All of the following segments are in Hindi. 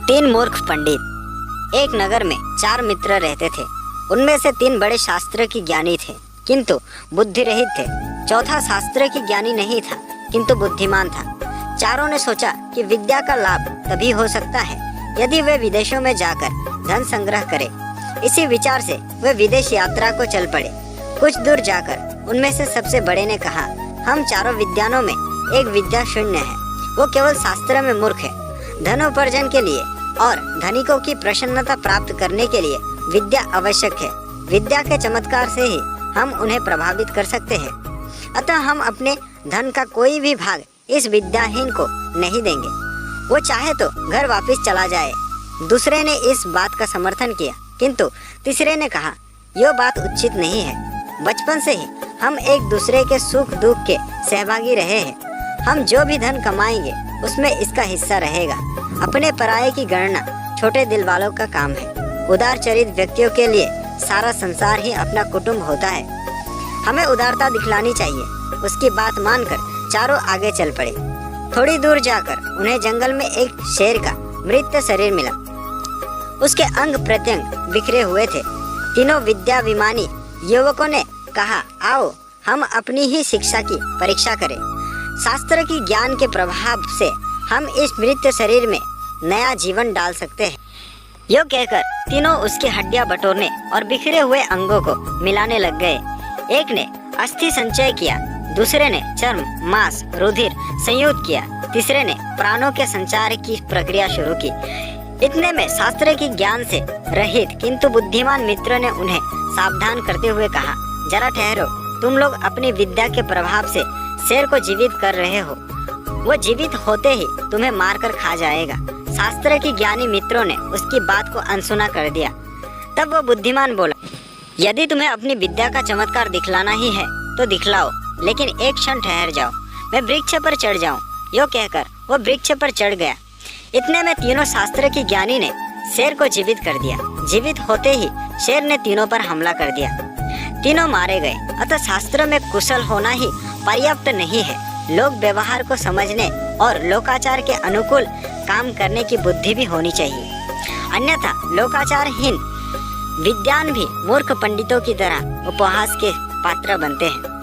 तीन मूर्ख पंडित। एक नगर में 4 मित्र रहते थे। उनमें से 3 बड़े शास्त्र की ज्ञानी थे किंतु बुद्धि रहित थे। चौथा शास्त्र की ज्ञानी नहीं था किंतु बुद्धिमान था। चारों ने सोचा कि विद्या का लाभ तभी हो सकता है यदि वे विदेशों में जाकर धन संग्रह करें। इसी विचार से वे विदेश यात्रा को चल पड़े। कुछ दूर जाकर उनमें से सबसे बड़े ने कहा, हम चारों विद्वानों में एक विद्या शून्य है, वो केवल शास्त्र में मूर्ख है। धनोपार्जन के लिए और धनिकों की प्रसन्नता प्राप्त करने के लिए विद्या आवश्यक है। विद्या के चमत्कार से ही हम उन्हें प्रभावित कर सकते हैं। अतः हम अपने धन का कोई भी भाग इस विद्याहीन को नहीं देंगे। वो चाहे तो घर वापस चला जाए। दूसरे ने इस बात का समर्थन किया किंतु तीसरे ने कहा, यह बात उचित नहीं है। बचपन से ही हम एक दूसरे के सुख दुख के सहभागी रहे हैं। हम जो भी धन कमाएंगे उसमें इसका हिस्सा रहेगा। अपने पराये की गणना छोटे दिल वालों का काम है। उदार चरित व्यक्तियों के लिए सारा संसार ही अपना कुटुंब होता है। हमें उदारता दिखलानी चाहिए। उसकी बात मानकर चारों आगे चल पड़े। थोड़ी दूर जाकर उन्हें जंगल में एक शेर का मृत शरीर मिला। उसके अंग प्रत्यंग बिखरे हुए थे। तीनों विद्याभिमानी युवकों ने कहा, आओ हम अपनी ही शिक्षा की परीक्षा करें। शास्त्र की ज्ञान के प्रभाव से हम इस मृत शरीर में नया जीवन डाल सकते हैं। यो कहकर तीनों उसकी हड्डियां बटोरने और बिखरे हुए अंगों को मिलाने लग गए। एक ने अस्थि संचय किया, दूसरे ने चर्म, मांस, रुधिर संयुक्त किया, तीसरे ने प्राणों के संचार की प्रक्रिया शुरू की। इतने में शास्त्र की ज्ञान से रहित किंतु बुद्धिमान मित्र ने उन्हें सावधान करते हुए कहा, जरा ठहरो, तुम लोग अपनी विद्या के प्रभाव से शेर को जीवित कर रहे हो। वो जीवित होते ही तुम्हें मारकर खा जाएगा। शास्त्र की ज्ञानी मित्रों ने उसकी बात को अनसुना कर दिया। तब वो बुद्धिमान बोला, यदि तुम्हें अपनी विद्या का चमत्कार दिखलाना ही है तो दिखलाओ, लेकिन एक क्षण ठहर जाओ, मैं वृक्ष पर चढ़ जाऊं। यो कहकर वो वृक्ष पर चढ़ गया। इतने में तीनों शास्त्र की ज्ञानी ने शेर को जीवित कर दिया। जीवित होते ही शेर ने तीनों पर हमला कर दिया। तीनों मारे गए। अतः शास्त्र में कुशल होना ही पर्याप्त नहीं है। लोक व्यवहार को समझने और लोकाचार के अनुकूल काम करने की बुद्धि भी होनी चाहिए। अन्यथा लोकाचारहीन विद्वान भी मूर्ख पंडितों की तरह उपहास के पात्र बनते हैं।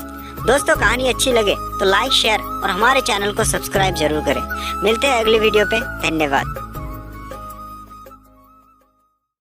दोस्तों, कहानी अच्छी लगे तो लाइक, शेयर और हमारे चैनल को सब्सक्राइब जरूर करें। मिलते हैं अगली वीडियो पे। धन्यवाद।